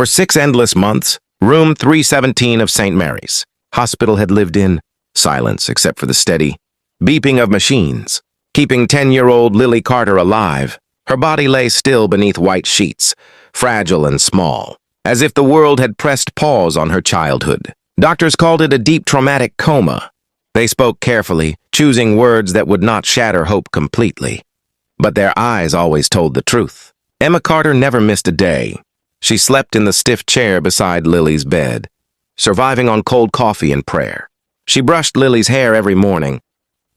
For 6 endless months, room 317 of St. Mary's Hospital had lived in silence except for the steady beeping of machines, keeping 10-year-old Lily Carter alive. Her body lay still beneath white sheets, fragile and small, as if the world had pressed pause on her childhood. Doctors called it a deep traumatic coma. They spoke carefully, choosing words that would not shatter hope completely. But their eyes always told the truth. Emma Carter never missed a day. She slept in the stiff chair beside Lily's bed, surviving on cold coffee and prayer. She brushed Lily's hair every morning,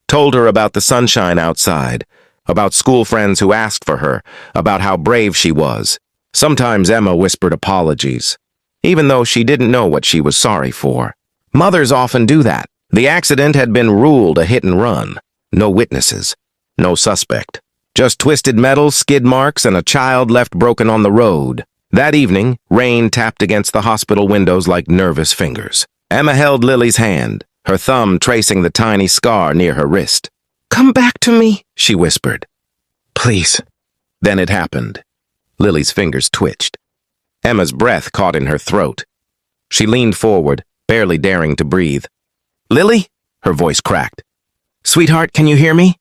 told her about the sunshine outside, about school friends who asked for her, about how brave she was. Sometimes Emma whispered apologies, even though she didn't know what she was sorry for. Mothers often do that. The accident had been ruled a hit and run. No witnesses, no suspect. Just twisted metal, skid marks, and a child left broken on the road. That evening, rain tapped against the hospital windows like nervous fingers. Emma held Lily's hand, her thumb tracing the tiny scar near her wrist. "Come back to me," she whispered. "Please." Then it happened. Lily's fingers twitched. Emma's breath caught in her throat. She leaned forward, barely daring to breathe. "Lily?" Her voice cracked. "Sweetheart, can you hear me?"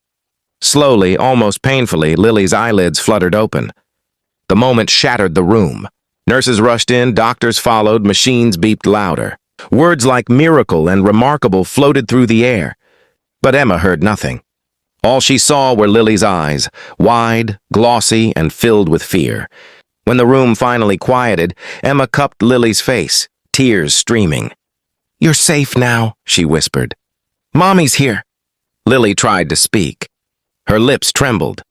Slowly, almost painfully, Lily's eyelids fluttered open. The moment shattered the room. Nurses rushed in, doctors followed, machines beeped louder. Words like miracle and remarkable floated through the air. But Emma heard nothing. All she saw were Lily's eyes, wide, glossy, and filled with fear. When the room finally quieted, Emma cupped Lily's face, tears streaming. "You're safe now," she whispered. "Mommy's here." Lily tried to speak. Her lips trembled.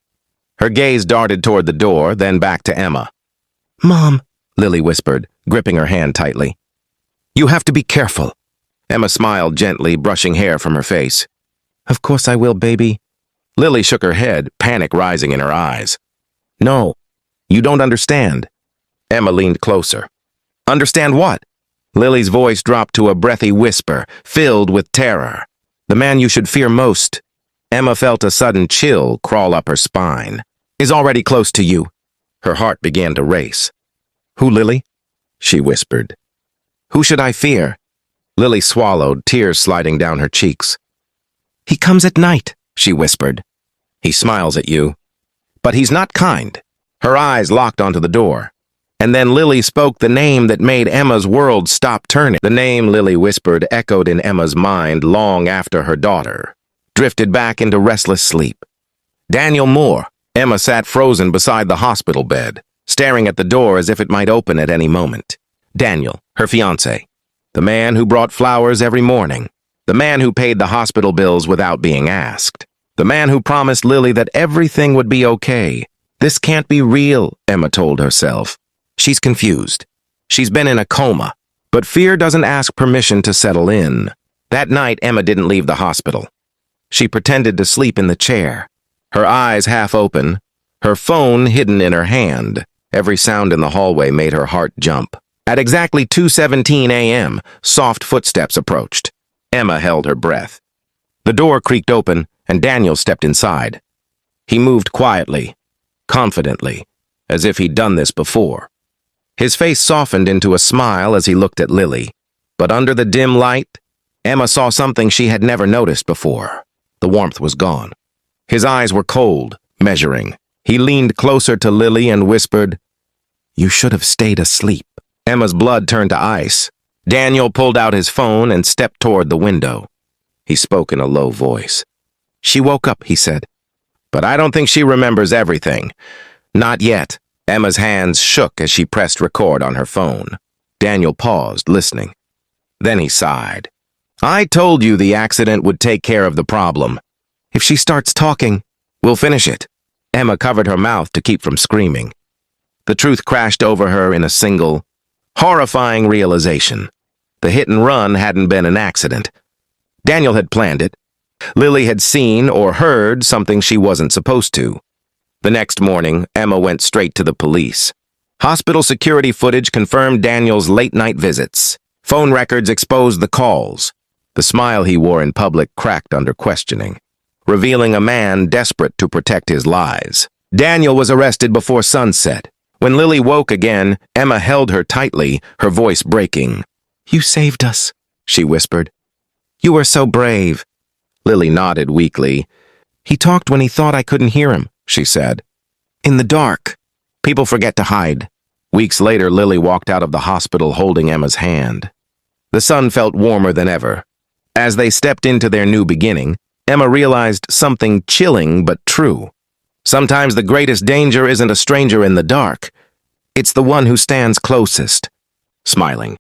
Her gaze darted toward the door, then back to Emma. "Mom," Lily whispered, gripping her hand tightly. "You have to be careful." Emma smiled gently, brushing hair from her face. "Of course I will, baby." Lily shook her head, panic rising in her eyes. "No, you don't understand." Emma leaned closer. "Understand what?" Lily's voice dropped to a breathy whisper, filled with terror. "The man you should fear most," Emma felt a sudden chill crawl up her spine, "is already close to you." Her heart began to race. "Who, Lily?" she whispered. "Who should I fear?" Lily swallowed, tears sliding down her cheeks. "He comes at night," she whispered. "He smiles at you. But he's not kind." Her eyes locked onto the door. And then Lily spoke the name that made Emma's world stop turning. The name Lily whispered echoed in Emma's mind long after her daughter drifted back into restless sleep. Daniel Moore. Emma sat frozen beside the hospital bed, staring at the door as if it might open at any moment. Daniel, her fiancé. The man who brought flowers every morning. The man who paid the hospital bills without being asked. The man who promised Lily that everything would be okay. This can't be real, Emma told herself. She's confused. She's been in a coma. But fear doesn't ask permission to settle in. That night, Emma didn't leave the hospital. She pretended to sleep in the chair, her eyes half open, her phone hidden in her hand. Every sound in the hallway made her heart jump. At exactly 2:17 a.m., soft footsteps approached. Emma held her breath. The door creaked open, and Daniel stepped inside. He moved quietly, confidently, as if he'd done this before. His face softened into a smile as he looked at Lily. But under the dim light, Emma saw something she had never noticed before. The warmth was gone. His eyes were cold, measuring. He leaned closer to Lily and whispered, "You should have stayed asleep." Emma's blood turned to ice. Daniel pulled out his phone and stepped toward the window. He spoke in a low voice. "She woke up," he said. "But I don't think she remembers everything. Not yet." Emma's hands shook as she pressed record on her phone. Daniel paused, listening. Then he sighed. "I told you the accident would take care of the problem. If she starts talking, we'll finish it." Emma covered her mouth to keep from screaming. The truth crashed over her in a single, horrifying realization. The hit and run hadn't been an accident. Daniel had planned it. Lily had seen or heard something she wasn't supposed to. The next morning, Emma went straight to the police. Hospital security footage confirmed Daniel's late-night visits. Phone records exposed the calls. The smile he wore in public cracked under questioning, revealing a man desperate to protect his lies. Daniel was arrested before sunset, When Lily woke again, Emma held her tightly, her voice breaking. "You saved us," she whispered. "You were so brave." Lily nodded weakly. "He talked when he thought I couldn't hear him," she said. "In the dark. People forget to hide." Weeks later, Lily walked out of the hospital holding Emma's hand. The sun felt warmer than ever. As they stepped into their new beginning, Emma realized something chilling but true. Sometimes the greatest danger isn't a stranger in the dark. It's the one who stands closest. Smiling,